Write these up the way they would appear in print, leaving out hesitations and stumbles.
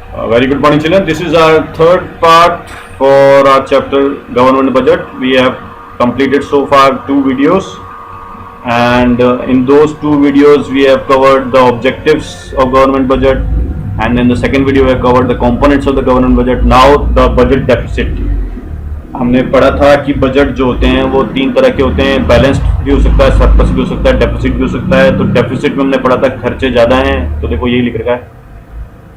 Very good morning, children. This is our third part for our chapter Government Budget. We have completed so far 2 videos, and in those 2 videos we have covered the objectives of government budget, and in the second video we have covered the components of the government budget. Now the budget deficit. हमने पढ़ा था कि budget जो होते हैं वो 3 तरह के होते हैं, बैलेंस्ड भी हो सकता है, सरप्लस भी हो सकता है, डेफिसिट भी हो सकता है। तो डेफिसिट में हमने पढ़ा था खर्चे ज़्यादा हैं, तो देखो यही लिख रखा है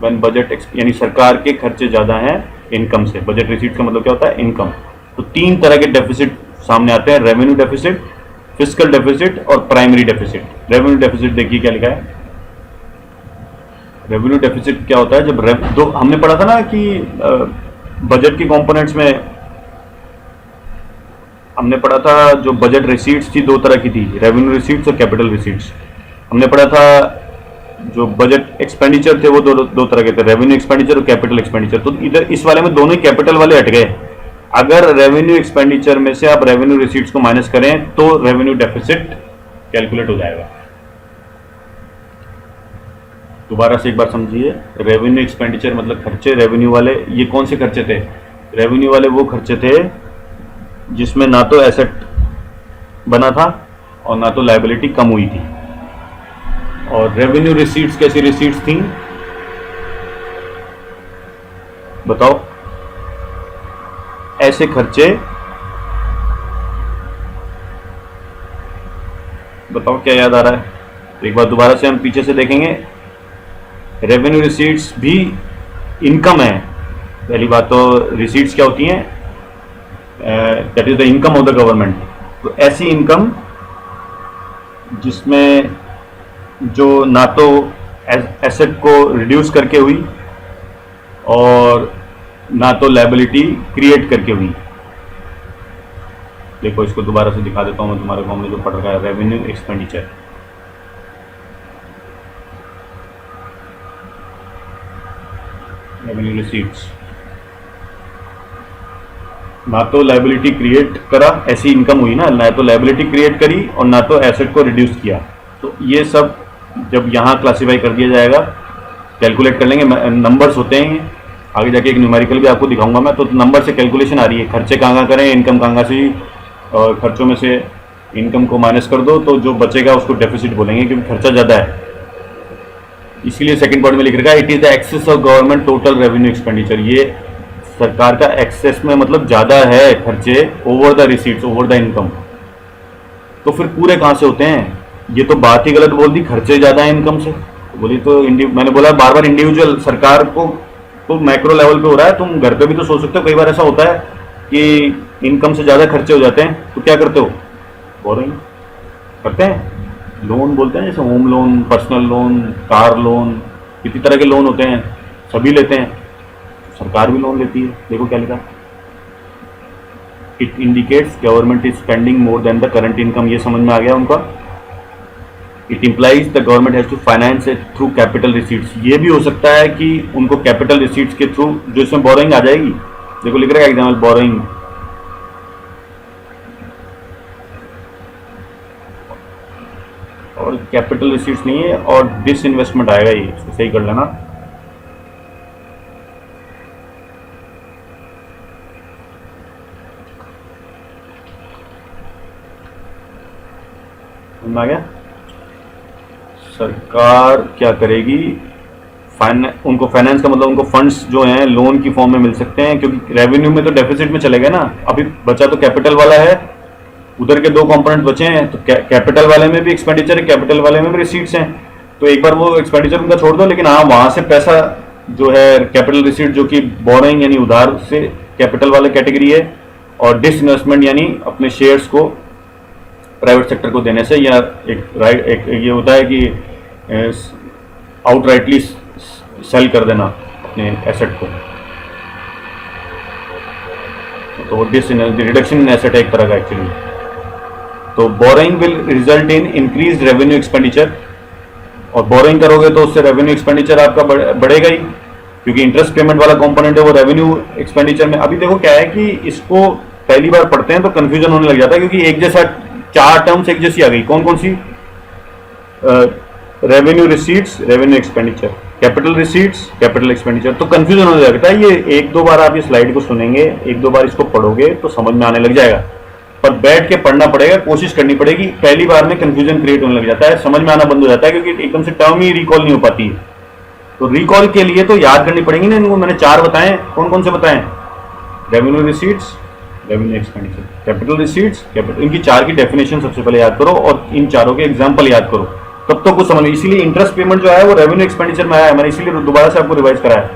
व्हेन बजट यानी सरकार के खर्चे ज़्यादा हैं इनकम से। बजट रिसीट का मतलब क्या होता है? इनकम। तो 3 तरह के डेफिसिट सामने आते हैं, रेवेन्यू डेफिसिट, फिस्कल डेफिसिट और प्राइमरी डेफिसिट। रेवेन्यू डेफिसिट देखिए क्या लिखा है। रेवेन्यू डेफिसिट क्या होता है? जब हमने पढ़ा था ना कि बजट के कंपोनेंट्स में हमने पढ़ा था जो बजट रिसीट्स थी 2 तरह की थी, रेवेन्यू रिसीट्स और कैपिटल रिसीट्स। हमने पढ़ा था जो बजट एक्सपेंडिचर थे वो दो तरह के थे, रेवेन्यू एक्सपेंडिचर और कैपिटल एक्सपेंडिचर। तो इधर इस वाले में दोनों ही कैपिटल वाले हट गए। अगर रेवेन्यू एक्सपेंडिचर में से आप रेवेन्यू रिसीट्स को माइनस करें तो रेवेन्यू डेफिसिट कैलकुलेट हो जाएगा। दोबारा से एक बार समझिए, रेवेन्यू एक्सपेंडिचर मतलब खर्चे रेवेन्यू वाले। ये कौन से खर्चे थे? रेवेन्यू वाले वो खर्चे थे जिसमें ना तो एसेट बना था और ना तो लायबिलिटी कम हुई थी। और रेवेन्यू रिसीट्स कैसी रिसीट्स थी बताओ? ऐसे खर्चे, बताओ क्या याद आ रहा है? तो एक बार दोबारा से हम पीछे से देखेंगे। रेवेन्यू रिसीट्स भी इनकम है। पहली बात तो रिसीट्स क्या होती हैं? That is the income of the government. तो ऐसी इनकम जिसमें जो ना तो एसेट को रिड्यूस करके हुई और ना तो लायबिलिटी क्रिएट करके हुई। देखो इसको दोबारा से दिखा देता हूं मैं तुम्हारे को, हमने जो पढ़ रखा है रेवेन्यू एक्सपेंडिचर। रेवेन्यू रिसीट्स ना तो लायबिलिटी क्रिएट करा, ऐसी इनकम हुई ना, ना तो लायबिलिटी क्रिएट करी और ना तो एसेट को रिड्यूस किया। तो ये सब जब यहाँ क्लासीफाई कर दिया जाएगा, कैलकुलेट कर लेंगे। नंबर्स होते हैं, आगे जाके एक न्यूमेरिकल भी आपको दिखाऊंगा मैं। तो नंबर से कैलकुलेशन आ रही है, खर्चे कहाँ करें, इनकम कहाँ से, और खर्चों में से इनकम को माइनस कर दो तो जो बचेगा उसको डेफिसिट बोलेंगे क्योंकि खर्चा ज़्यादा है। इसीलिए सेकंड पार्ट में लिख रखा है it is the excess of government total revenue expenditure. ये सरकार का एक्सेस में मतलब ज़्यादा है खर्चे over the receipts, over the income. तो फिर पूरे कहाँ से होते हैं? ये तो बात ही गलत बोल दी, खर्चे ज़्यादा है इनकम से। बोली तो मैंने बोला बार बार इंडिविजुअल, सरकार को तो मैक्रो लेवल पे हो रहा है, तुम घर पे भी तो सोच सकते हो। कई बार ऐसा होता है कि इनकम से ज़्यादा खर्चे हो जाते हैं, तो क्या करते हो? बोरिंग करते हैं, लोन बोलते हैं, जैसे home loan, personal loan, car loan, कितनी तरह के लोन होते हैं, सभी लेते हैं। सरकार भी लोन लेती है। देखो क्या लिखा, it indicates government is spending more than the current income. ये समझ में आ गया उनका। It implies the government has to finance it through capital receipts. ये भी हो सकता है कि उनको कैपिटल रिसीट्स के थ्रू, जो इसमें बोरोइंग आ जाएगी। देखो लिख रहा है एग्जाम्पल, बोरोइंग और कैपिटल रिसीट्स नहीं है, और डिसइन्वेस्टमेंट आएगा। ये इसको सही कर लेना। आ गया? सरकार क्या करेगी? उनको फाइनेंस का मतलब उनको फंड्स जो हैं लोन की फॉर्म में मिल सकते हैं, क्योंकि रेवेन्यू में तो डेफिसिट में चलेगा ना। अभी बचा तो कैपिटल वाला है, उधर के 2 कंपोनेंट बचे हैं। तो कैपिटल वाले में भी एक्सपेंडिचर है, कैपिटल वाले में भी रिसीट्स हैं। तो एक बार वो एक्सपेंडिचर उनका छोड़ दो, लेकिन हाँ वहाँ से पैसा जो है कैपिटल रिसीट, जो कि बोरोइंग यानी उधार से कैपिटल वाले कैटेगरी है, और डिसइन्वेस्टमेंट यानी अपने शेयर्स को प्राइवेट सेक्टर को देने से, या एक ये होता है कि आउटराइटली सेल कर देना अपने एसेट को। तो रिडक्शन इन एसेट है एक तरह का एक्चुअली। तो borrowing will result in increase revenue expenditure, और बोरोइंग करोगे तो उससे रेवेन्यू एक्सपेंडिचर आपका बढ़ेगा ही, क्योंकि इंटरेस्ट पेमेंट वाला कंपोनेंट है वो रेवेन्यू एक्सपेंडिचर में। अभी देखो क्या है कि इसको पहली बार पढ़ते हैं तो कंफ्यूजन होने लग जाता है, क्योंकि एक जैसा 4 टर्म्स एक जैसी आ गई। कौन कौन सी? Revenue receipts, revenue expenditure, capital receipts, capital expenditure. तो कंफ्यूजन होने लगता है। ये एक दो बार आप इस स्लाइड को सुनेंगे, एक दो बार इसको पढ़ोगे तो समझ में आने लग जाएगा, पर बैठ के पढ़ना पड़ेगा, कोशिश करनी पड़ेगी। पहली बार में कंफ्यूजन क्रिएट होने लग जाता है, समझ में आना बंद हो जाता है, क्योंकि एकदम से टर्म ही रिकॉल नहीं हो पाती है। तो रिकॉल के लिए तो याद करनी पड़ेगी ना इनको। मैंने 4 बताएं, कौन कौन से बताएं? Revenue receipts, revenue expenditure, capital receipts, capital. इनकी 4 की डेफिनेशन सबसे पहले याद करो और इन चारों के एग्जाम्पल याद करो, तब तो कुछ समझ। इसीलिए इंटरेस्ट पेमेंट जो है वो रेवेन्यू एक्सपेंडिचर में आया है, मैंने इसीलिए दोबारा से आपको रिवाइज कराया।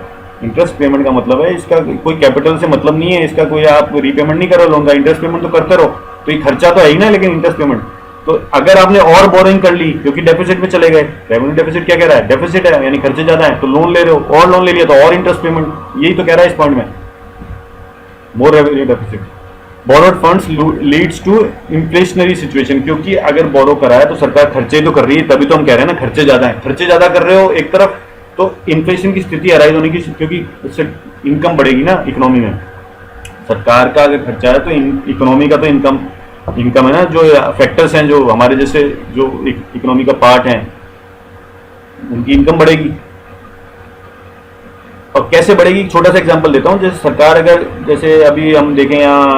इंटरेस्ट पेमेंट का मतलब है इसका कोई कैपिटल से मतलब नहीं है, इसका कोई आप रीपेमेंट नहीं करो लोन का, इंटरेस्ट पेमेंट तो करते रहो। तो ये खर्चा तो है ही ना, लेकिन इंटरेस्ट पेमेंट तो अगर आपने और बोरिंग कर ली क्योंकि डेफिसिट में चले गए, रेवेन्यू डेफिसिट क्या कह रहा है? डेफिसिट है यानी खर्चे ज्यादा है, तो लोन ले रहे हो और लोन ले लिया तो और इंटरेस्ट पेमेंट, यही तो कह रहा है इस पॉइंट में, more revenue deficit. Borrowed funds leads to inflationary situation, क्योंकि अगर बोरो करा है तो सरकार खर्चे तो कर रही है, तभी तो हम कह रहे हैं ना खर्चे ज्यादा है। खर्चे ज्यादा कर रहे हो एक तरफ, तो इन्फ्लेशन की स्थिति अराइज होने की, क्योंकि उससे इनकम बढ़ेगी ना इकोनॉमी में। सरकार का अगर खर्चा है तो इकोनॉमी का तो इनकम है ना, जो फैक्टर्स हैं जो हमारे जैसे जो इकोनॉमी का पार्ट है उनकी इनकम बढ़ेगी। और कैसे बढ़ेगी? छोटा सा एग्जांपल देता हूं। जैसे सरकार अगर, जैसे अभी हम देखें यहाँ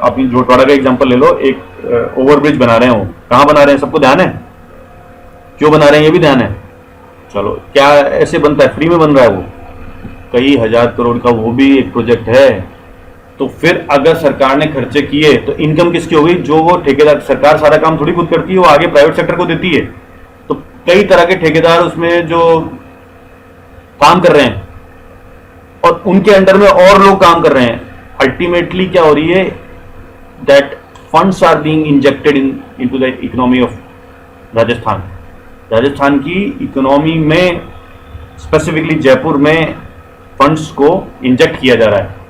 आप जोटवाड़ा का एग्जांपल ले लो, एक ओवरब्रिज बना रहे हो, कहाँ बना रहे हैं सबको ध्यान है? क्यों बना रहे हैं ये भी ध्यान है? चलो, क्या ऐसे बनता है? फ्री में बन रहा है वो, कई हजार करोड़ का वो भी एक प्रोजेक्ट है। तो फिर अगर सरकार ने खर्चे किए तो इनकम किसकी हो गई? जो वो ठेकेदार, सरकार सारा काम थोड़ी खुद करती है, वो आगे प्राइवेट सेक्टर को देती है। तो कई तरह के ठेकेदार उसमें जो काम कर रहे हैं और उनके अंडर में और लोग काम कर रहे हैं। अल्टीमेटली क्या हो रही है? That funds are being injected into the economy of Rajasthan. Rajasthan की इकोनॉमी में, स्पेसिफिकली जयपुर में फंड्स को इंजेक्ट किया जा रहा है।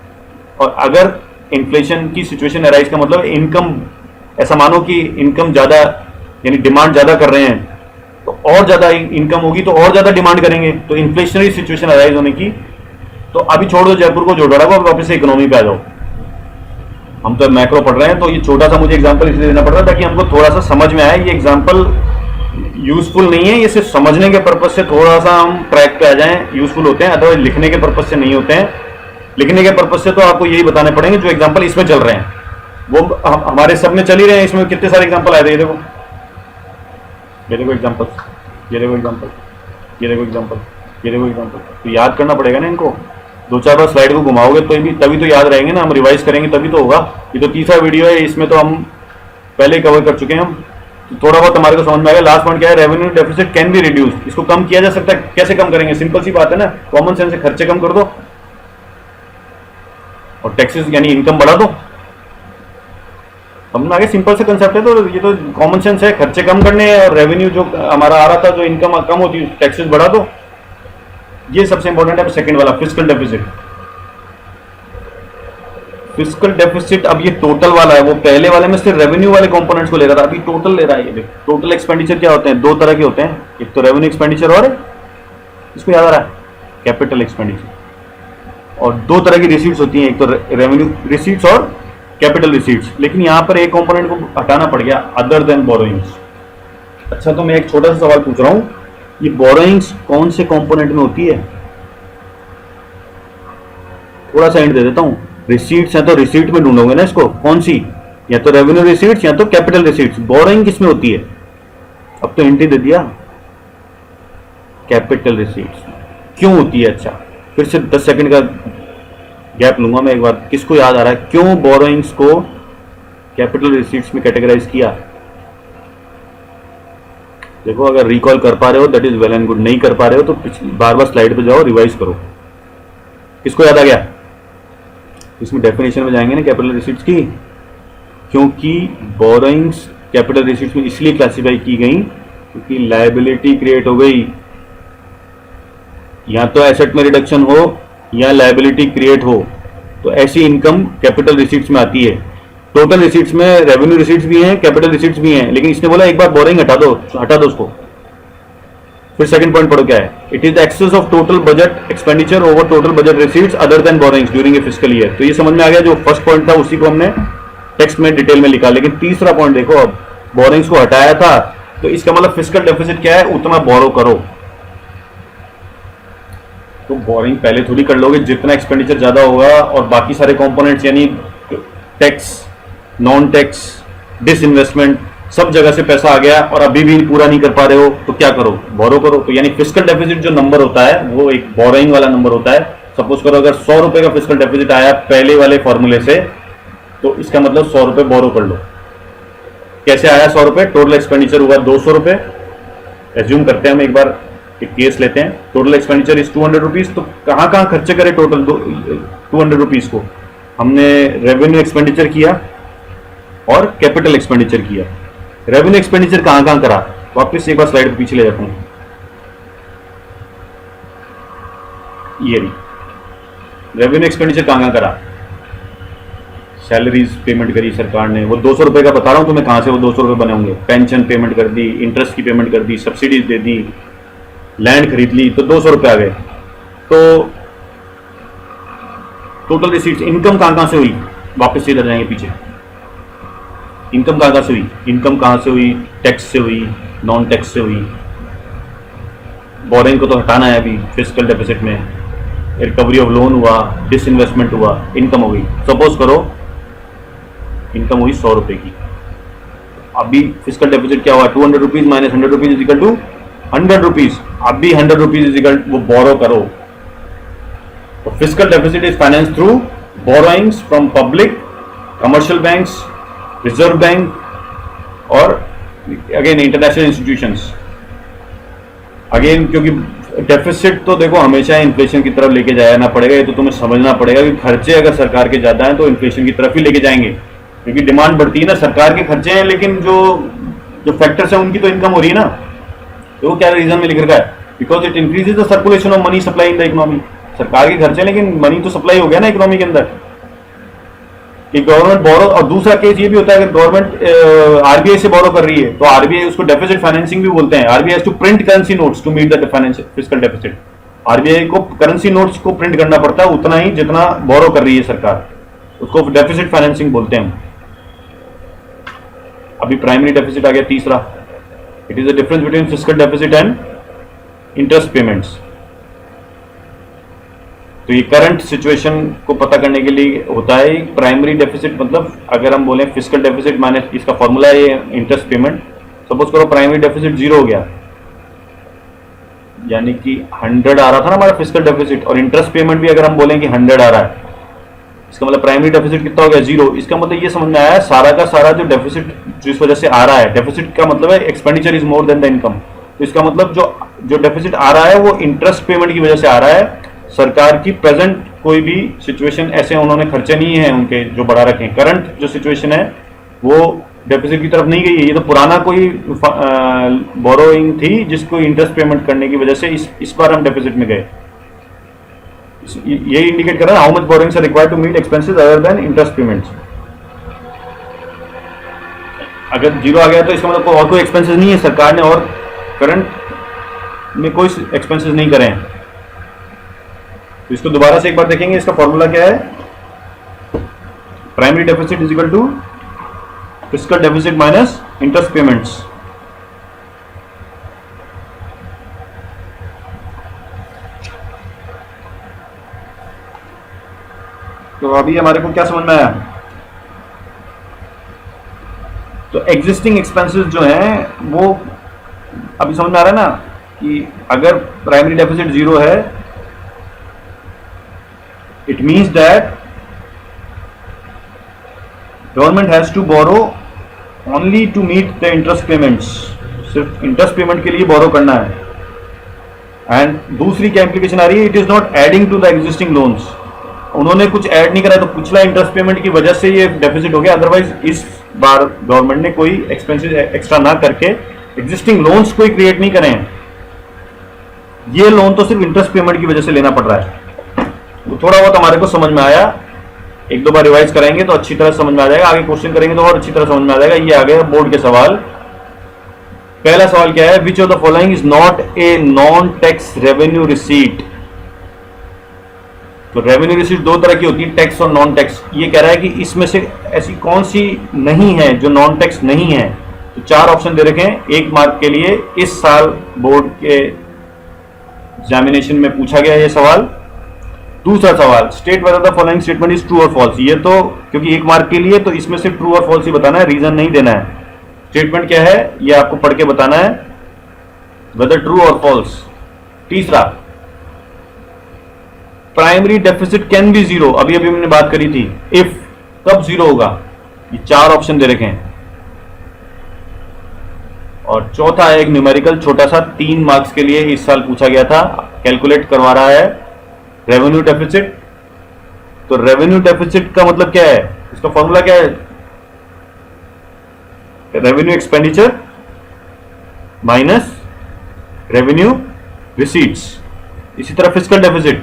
और अगर इन्फ्लेशन की सिचुएशन अराइज का मतलब इनकम, ऐसा मानो कि इनकम ज्यादा यानी डिमांड ज्यादा कर रहे हैं, तो और ज्यादा इनकम होगी तो और ज्यादा डिमांड करेंगे, तो इन्फ्लेशनरी सिचुएशन अराइज होने की। तो अभी छोड़ दो जयपुर को, जोड़वाड़ा को, वापस से इकोनॉमी पे आ जाओ। हम तो मैक्रो पढ़ रहे हैं, तो ये छोटा सा मुझे एग्जांपल इसलिए देना पड़ रहा है ताकि हमको थोड़ा सा समझ में आए। ये एग्जांपल यूजफुल नहीं है, ये सिर्फ समझने के पर्पज से थोड़ा सा हम ट्रैक पे आ जाएं यूजफुल होते हैं, अदरवाइज लिखने के पर्पज से नहीं होते हैं। लिखने के पर्पज से तो आपको यही बताने पड़ेंगे जो एग्जांपल इसमें चल रहे हैं, वो हमारे सब में चल ही रहे हैं। इसमें कितने सारे एग्जांपल आए थे, ये देखो, ये देखो एग्जांपल, ये देखो एग्जांपल, ये देखो एग्जांपल, ये देखो एग्जांपल। तो याद करना पड़ेगा ना इनको। 2-4 बार स्लाइड को घुमाओगे तो भी तभी तो याद रहेंगे ना, हम रिवाइज करेंगे तभी तो होगा। ये तो तीसरा वीडियो है, इसमें तो हम पहले कवर कर चुके हैं हम, तो थोड़ा बहुत हमारे को समझ में आएगा। लास्ट पॉइंट क्या है? Revenue deficit can be reduce, इसको कम किया जा सकता है। कैसे कम करेंगे? सिंपल सी बात है ना, कॉमन सेंस से खर्चे कम कर दो और टैक्सेस यानी इनकम बढ़ा दो। समझ में आगे? सिंपल से कंसेप्ट है, तो ये तो कॉमन सेंस है। खर्चे कम करने हैं और रेवेन्यू जो हमारा आ रहा था, जो इनकम कम होती है, टैक्सेस बढ़ा दो। ये सबसे इंपॉर्टेंट है। सेकंड वाला फिस्कल डेफिसिट, फिस्कल डेफिसिट अब ये टोटल वाला है, वो पहले वाले में सिर्फ रेवेन्यू वाले कंपोनेंट्स को ले रहा था, अभी टोटल ले रहा है। ये देखो, टोटल एक्सपेंडिचर क्या होते हैं? 2 तरह के होते हैं, एक तो रेवेन्यू एक्सपेंडिचर और इसको याद आ रहा है कैपिटल एक्सपेंडिचर। और 2 तरह की रिसीट्स होती हैं, एक तो रेवेन्यू रिसीट्स और कैपिटल रिसीट्स। लेकिन यहां पर एक कंपोनेंट को हटाना पड़ गया, अदर देन बोरोइंग्स। अच्छा, तो मैं एक छोटा सा सवाल पूछ रहा हूं, ये बोरोइंग्स कौन से कंपोनेंट में होती है? थोड़ा सा हिंट दे देता हूं। रिसीट्स है तो रिसीट में ढूंढोगे ना इसको, कौन सी? या तो रेवेन्यू रिसीट्स या तो कैपिटल रिसीट्स। बोरोइंग किसमें होती है? अब तो हिंट ही दे दिया, कैपिटल रिसीट्स। क्यों होती है? अच्छा, फिर से 10 सेकंड का गैप लूंगा मैं एक बार। किसको याद आ रहा है क्यों बोरोइंग्स को कैपिटल रिसीट्स में कैटेगराइज किया? देखो, अगर रिकॉल कर पा रहे हो that is well and good, नहीं कर पा रहे हो तो बार बार स्लाइड पे जाओ, रिवाइज करो। किसको याद आ गया? इसमें डेफिनेशन में जाएंगे ना कैपिटल रिसीट्स की, क्योंकि बोरोइंग्स कैपिटल रिसीट्स में इसलिए क्लासिफाई की गई क्योंकि लायबिलिटी क्रिएट हो गई। या तो एसेट में रिडक्शन हो या लायबिलिटी क्रिएट हो, तो ऐसी इनकम कैपिटल रिसीट्स में आती है। टोटल रिसीट्स में रेवेन्यू रिसीट्स भी हैं, कैपिटल रिसीट्स भी हैं, लेकिन इसने बोला एक बार बोरिंग हटा दो उसको। फिर सेकंड पॉइंट पढ़ो क्या है? It is excess of total budget expenditure over total budget receipts other than borrowings during a fiscal year. तो ये समझ में आ गया, जो फर्स्ट पॉइंट था उसी को हमने टेक्स्ट में डिटेल में लिखा। लेकिन तीसरा पॉइंट देखो, अब बोरिंग्स को हटाया था तो इसका मतलब फिस्कल डेफिसिट क्या है, उतना बोरो करो। तो बोरिंग पहले थोड़ी कर लोगे, जितना एक्सपेंडिचर ज्यादा होगा और बाकी सारे कंपोनेंट्स यानी टैक्स, नॉन टैक्स, डिसइन्वेस्टमेंट, सब जगह से पैसा आ गया और अभी भी पूरा नहीं कर पा रहे हो, तो क्या करो, बोरो करो। तो यानी फिस्कल डेफिसिट जो नंबर होता है वो एक बोरोइंग वाला नंबर होता है। सपोज करो अगर 100 रुपए का फिस्कल डेफिसिट आया पहले वाले फॉर्मूले से, तो इसका मतलब 100 रुपए बोरो कर लो। कैसे आया 100 रुपए, टोटल एक्सपेंडिचर हुआ 200 रुपए। एज्यूम करते हैं हम एक बार एक केस लेते हैं, टोटल एक्सपेंडिचर इज 200 रुपीज। तो कहां कहां खर्चे करे टोटल 200 रुपीज को, हमने रेवेन्यू एक्सपेंडिचर किया और कैपिटल एक्सपेंडिचर किया। रेवेन्यू एक्सपेंडिचर कहां कहां करा, वापस एक बार स्लाइड पे पीछे ले जाता हूं, ये रेवेन्यू एक्सपेंडिचर कहां कहां करा, सैलरीज पेमेंट करी सरकार ने, वो 200 रुपए का बता रहा हूं तुम्हें कहां से वो 200 रुपए बने होंगे। पेंशन पेमेंट कर दी, इंटरेस्ट की पेमेंट कर दी, सब्सिडीज दे दी, लैंड खरीद ली, तो 200 रुपए आ गए। तो टोटल रिसीट्स, इनकम कहां कहां से हुई, वापस से इधर जाएंगे पीछे, इनकम कहां कहां से हुई, इनकम कहां से हुई, टैक्स से हुई, नॉन टैक्स से हुई। बोरिंग को तो हटाना है अभी फिस्कल डेफिसिट में, रिकवरी ऑफ लोन हुआ, डिसइन्वेस्टमेंट हुआ, इनकम हो गई। सपोज करो इनकम हुई 100 रुपए की, अभी फिस्कल डेफिसिट क्या हुआ, 200 rupees minus 100 rupees is equal to 100 rupees. अभी 100 रुपीज इज इक्वल वो बोरो करो। तो fiscal deficit is finance through borrowings from public, commercial banks, reserve bank और अगेन इंटरनेशनल इंस्टीट्यूशंस। अगेन क्योंकि डेफिसिट तो देखो हमेशा इन्फ्लेशन की तरफ लेके जाना पड़ेगा, ये तो तुम्हें समझना पड़ेगा कि खर्चे अगर सरकार के ज्यादा हैं तो इन्फ्लेशन की तरफ ही लेके जाएंगे, क्योंकि डिमांड बढ़ती है ना, सरकार के खर्चे हैं लेकिन जो फैक्टर्स हैं उनकी तो इनकम हो रही है ना। तो वो क्या रीजन में लिख रखा है, because it increases the circulation of money supply in the economy. सरकार के खर्चे लेकिन मनी तो सप्लाई हो गया ना इकोनॉमी के अंदर, कि गवर्नमेंट बोरो। और दूसरा केस ये भी होता है अगर गवर्नमेंट आरबीआई से बोरो कर रही है तो आरबीआई उसको डेफिसिट फाइनेंसिंग भी बोलते हैं। RBI has to print currency notes to meet the fiscal deficit. RBI को करेंसी नोट्स को प्रिंट करना पड़ता है उतना ही जितना बोरो कर रही है सरकार, उसको डेफिसिट फाइनेंसिंग बोलते हैं हम। अभी प्राइमरी डेफिसिट आ गया तीसरा, it is the difference between fiscal deficit and interest payments. तो ये करंट सिचुएशन को पता करने के लिए होता है प्राइमरी डेफिसिट। मतलब अगर हम बोले फिस्कल डेफिसिट माइनस इसका फॉर्मूला है ये इंटरेस्ट पेमेंट। सपोज करो प्राइमरी डेफिसिट 0 हो गया, यानी कि 100 आ रहा था ना हमारा फिस्कल डेफिसिट, और इंटरेस्ट पेमेंट भी अगर हम बोलें कि 100 आ रहा है, इसका मतलब प्राइमरी डेफिसिट कितना हो गया, 0। इसका मतलब ये समझ में आया सारा का सारा जो डेफिसिट जिस वजह से आ रहा है, डेफिसिट का मतलब है expenditure is more than the income. तो इसका मतलब जो डेफिसिट आ रहा है वो इंटरेस्ट पेमेंट की वजह से आ रहा है। सरकार की प्रेजेंट कोई भी सिचुएशन ऐसे उन्होंने खर्चे नहीं है उनके जो बढ़ा रखे हैं, करंट जो सिचुएशन है वो डेफिसिट की तरफ नहीं गई है। ये तो पुराना कोई बोरोइंग थी जिसको इंटरेस्ट पेमेंट करने की वजह से इस बार हम डेफिसिट में गए। ये इंडिकेट कर रहा है how much borrowings are required to meet expenses other than interest payments. अगर 0 आ गया तो इसका मतलब और कोई एक्सपेंसेस नहीं है, सरकार ने और करंट में कोई एक्सपेंसेस नहीं करे हैं। तो इसको दोबारा से एक बार देखेंगे, इसका फॉर्मूला क्या है, primary deficit is equal to fiscal deficit minus interest payments. तो अभी हमारे को क्या समझ में आया, तो एग्जिस्टिंग एक्सपेंसेस जो हैं वो अभी समझ में आ रहा है ना, कि अगर प्राइमरी डेफिसिट 0 है it means that government has to borrow only to meet the interest payments। सिर्फ इंटरेस्ट पेमेंट के लिए बोरो करना है। एंड दूसरी क्या इंप्लीकेशन आ रही है, it is not adding to the existing loans. उन्होंने कुछ ऐड नहीं करा तो पिछला इंटरेस्ट पेमेंट की वजह से ये डेफिसिट हो गया, अदरवाइज इस बार गवर्नमेंट ने कोई एक्सपेंसेस एक्स्ट्रा ना करके एग्जिस्टिंग लोन्स कोई क्रिएट नहीं करे हैं। ये लोन तो सिर्फ इंटरेस्ट पेमेंट की वजह से लेना पड़ रहा है। तो थोड़ा बहुत हमारे को समझ में आया, एक दो बार रिवाइज करेंगे तो अच्छी तरह समझ में आ जाएगा, आगे क्वेश्चन करेंगे तो और अच्छी तरह समझ में आ जाएगा। ये आ गया बोर्ड के सवाल। पहला सवाल क्या है, which of the following is not a non tax revenue receipt. तो रेवेन्यू रिसीट दो तरह की होती है, टैक्स और नॉन टैक्स। ये कह रहा है कि इसमें से ऐसी कौन सी नहीं है जो नॉन टैक्स नहीं है। तो इसका मतलब क्या है, नॉन टैक्स तो 4 ऑप्शन दे रखे हैं 1 मार्क के लिए। इस साल बोर्ड के एग्जामिनेशन में पूछा गया ये सवाल। दूसरा सवाल, state whether the following statement is true और फॉल्स। ये तो क्योंकि 1 मार्क के लिए तो इसमें से ट्रू और फॉल्स ही बताना है, रीजन नहीं देना है। स्टेटमेंट क्या है ये आपको पढ़ के बताना है, वेदर ट्रू और फॉल्स। तीसरा, primary deficit can be zero, अभी अभी हमने बात करी थी, इफ कब जीरो होगा, ये 4 ऑप्शन दे रखे हैं। और चौथा है एक न्यूमेरिकल छोटा सा 3 मार्क्स के लिए इस साल पूछा गया था, कैलकुलेट करवा रहा है रेवेन्यू डेफिसिट। तो रेवेन्यू डेफिसिट का मतलब क्या है, इसका फॉर्मूला क्या है, revenue expenditure minus revenue receipts. इसी तरह फिस्कल डेफिसिट,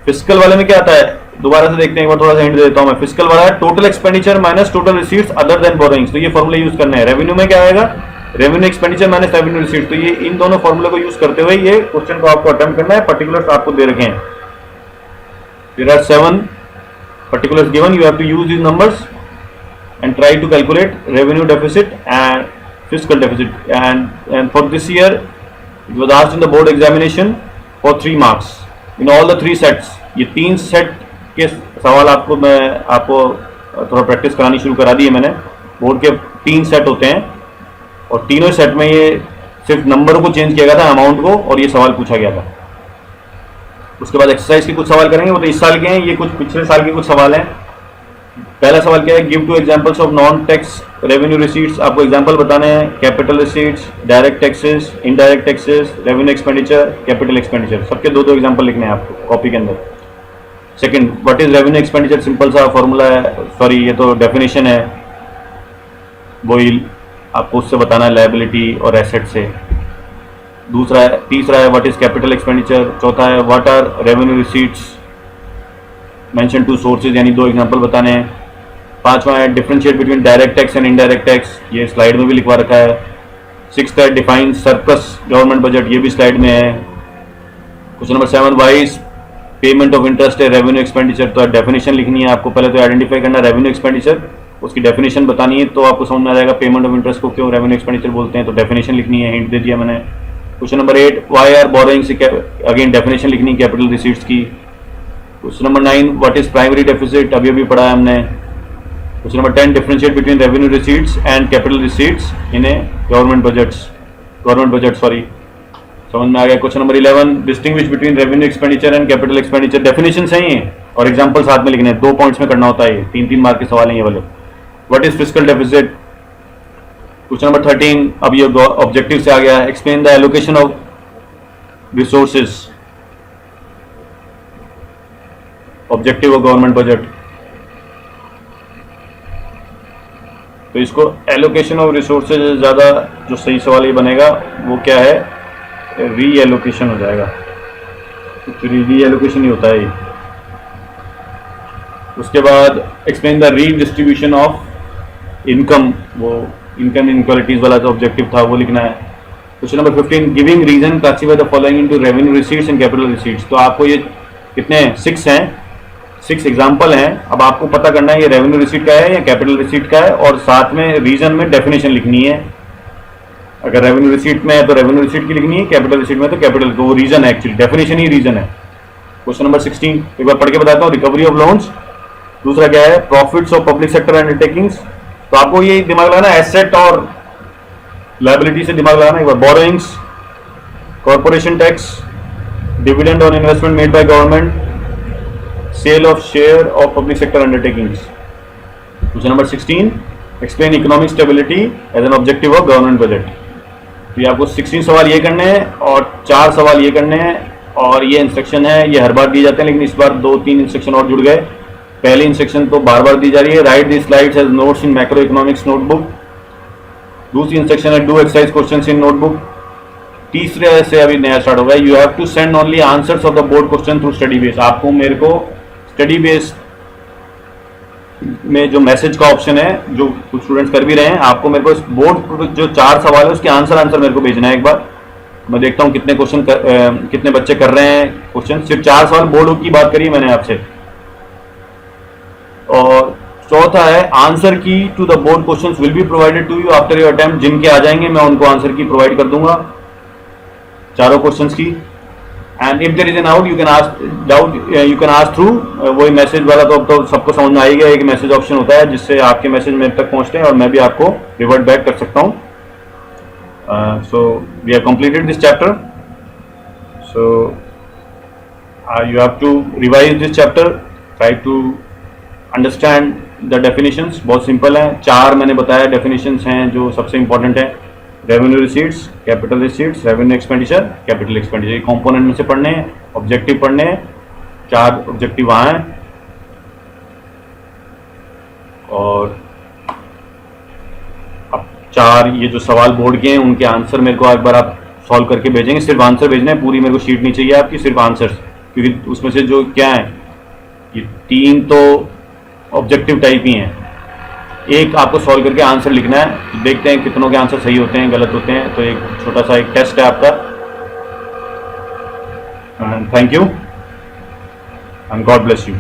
फिस्कल वाले में क्या आता है, दोबारा से देखते हैं, एक बार थोड़ा सा हिंट दे देता हूं मैं। फिस्कल वाला है total expenditure minus total receipts other then borrowings. तो ये फॉर्मूला यूज करना है। रेवेन्यू में क्या आएगा, revenue expenditure minus revenue receipts. तो ये इन दोनों फॉर्मूले को यूज करते हुए ये क्वेश्चन को आपको अटेम्प्ट करना है। पर्टिकुलर्स आपको दे रखे हैं, there are 7 particulars given, you have to use these numbers and try to calculate revenue deficit and fiscal deficit. And for this year it was asked in the board examination for 3 marks in all the 3 sets. ये 3 set के सवाल आपको थोड़ा practice करानी शुरू करा दी है मैंने। बोर्ड के 3 सेट होते हैं और तीनों सेट में ये सिर्फ नंबर को चेंज किया गया था, अमाउंट को, और ये सवाल पूछा गया था। उसके बाद एक्सरसाइज के कुछ सवाल करेंगे, वो तो इस साल के हैं, ये कुछ पिछले साल के कुछ सवाल हैं। पहला सवाल क्या है, give 2 examples of non tax revenue receipts. आपको एग्जांपल बताने हैं, capital receipts, direct taxes, indirect taxes, revenue expenditure, capital expenditure. सबके 2-2 एग्जांपल लिखने हैं आपको कॉपी के अंदर। Second, what is revenue expenditure, simple सा फॉर्मूला है, सॉरी ये तो डेफिनेशन है, वही आपको उससे बताना है, लायबिलिटी और एसेट से। तीसरा है व्हाट इज कैपिटल एक्सपेंडिचर। चौथा है what are revenue receipts, mention 2 sources, यानी 2 एग्जांपल बताने हैं। पांचवा है differentiate between direct tax and indirect tax, ये स्लाइड में भी लिखवा रखा है। 6th है डिफाइन सरप्लस गवर्नमेंट बजट, ये भी स्लाइड में है। Question number 7, why is payment of interest है रेवेन्यू एक्सपेंडिचर। तो डेफिनेशन लिखनी है आपको, पहले तो आइडेंटिफाई करना रेवेन्यू एक्सपेंडिचर, उसकी डेफिनेशन बतानी है, तो आपको समझ में आ जाएगा पेमेंट ऑफ इंटरेस्ट को क्यों रेवेन्यू एक्सपेंडिचर बोलते हैं। तो डेफिनेशन लिखनी है, हिंट दे दिया मैंने। Question number 8, why are borrowings, again definition लिखनी है कैपिटल रिसीट्स की। Question number 9, what is primary deficit, अभी अभी पढ़ा है हमने। Question number 10, differentiate between revenue receipts and capital receipts in a government budget, sorry, समझ में आ गया। Question number 11, distinguish between revenue expenditure and capital expenditure. Definition सही है और एग्जांपल साथ में लिखने हैं, 2 पॉइंट्स में करना होता है, ये 3-3 मार्क के सवाल हैं ये वाले। What is fiscal deficit. Question number 13, अब ये ऑब्जेक्टिव से आ गया, explain the allocation of resources, objective of government budget. तो इसको एलोकेशन ऑफ रिसोर्सेज ज्यादा जो सही सवाल ये बनेगा वो क्या है, री एलोकेशन हो जाएगा, री एलोकेशन ही होता है ये। उसके बाद explain the redistribution of income, वो इनकम इनक्वालिटीज वाला जो ऑब्जेक्टिव था वो लिखना है। Question number 15, giving reason classify the following into revenue receipts and capital receipts. तो आपको ये कितने हैं, 6 हैं, 6 एग्जाम्पल हैं। अब आपको पता करना है ये रेवेन्यू रिसीट का है या कैपिटल रिसीट का है, और साथ में रीजन में डेफिनेशन लिखनी है। अगर रेवेन्यू रिसीट में है तो रेवेन्यू रिसीट की लिखनी है, कैपिटल रिसीट में तो कैपिटल, तो वो रीजन है, एक्चुअली डेफिनेशन ही रीजन है। क्वेश्चन नंबर 16 एक बार पढ़ के बताता हूँ, रिकवरी ऑफ लोन्स। दूसरा क्या है, profits of public sector undertakings. तो आपको ये दिमाग लगाना, एसेट और लायबिलिटी से दिमाग लगाना। एक बार borrowings, corporation tax, dividend on investment made by government, sale of share of public sector undertakings. Question number 16, explain economic stability as an objective of government budget. तो ये आपको 16 सवाल ये करने हैं और 4 सवाल ये करने हैं, और ये इंस्ट्रक्शन है, ये हर बार दिए जाते हैं, लेकिन इस बार 2-3 इंस्ट्रक्शन और जुड़ गए। पहली इंस्ट्रक्शन तो बार बार दी जा रही है, write the slides as notes in macro economics notebook. दूसरी इंस्ट्रक्शन है do exercise questions in notebook. तीसरे से अभी नया स्टार्ट होगा, you have to send only answers of the board question through study base. आपको मेरे को स्टडी बेस में जो मैसेज का ऑप्शन है, जो कुछ स्टूडेंट्स कर भी रहे हैं, आपको मेरे को बोर्ड जो 4 सवाल है उसके आंसर मेरे को भेजना है। एक बार मैं देखता हूँ कितने क्वेश्चन कितने बच्चे कर रहे हैं क्वेश्चन। सिर्फ 4 सवाल बोर्ड की बात करी मैंने आपसे, और चौथा है answer key to the board questions will be provided to you after your attempt. जिनके आ जाएंगे मैं उनको आंसर की प्रोवाइड कर दूंगा चारों क्वेश्चंस की। And if there is an out you can ask through, वही मैसेज वाला तो अब तो सबको समझ में आ ही गया, एक मैसेज ऑप्शन होता है जिससे आपके मैसेज मेरे तक पहुंचते हैं और मैं भी आपको रिवर्ट बैक कर सकता हूं। So we have completed this chapter, so you have to revise this chapter, try to understand the definitions। बहुत सिंपल है, चार मैंने बताया definitions हैं जो सबसे इंपॉर्टेंट है। Revenue receipts, capital receipts, revenue expenditure, capital expenditure, ये कॉम्पोनेंट में से पढ़ने हैं, ऑब्जेक्टिव पढ़ने हैं, चार ऑब्जेक्टिव वहाँ हैं। और अब चार ये जो सवाल बोर्ड के हैं उनके आंसर मेरे को एक बार आप सॉल्व करके भेजेंगे। सिर्फ आंसर भेजना है, पूरी मेरे को शीट नहीं चाहिए आपकी, सिर्फ आंसर्स, क्योंकि उसमें से जो क्या है ये तीन तो ऑब्जेक्टिव टाइप ही हैं, एक आपको सॉल्व करके आंसर लिखना है। तो देखते हैं कितनों के आंसर सही होते हैं गलत होते हैं। तो एक छोटा सा एक टेस्ट है आपका। Thank you and God bless you.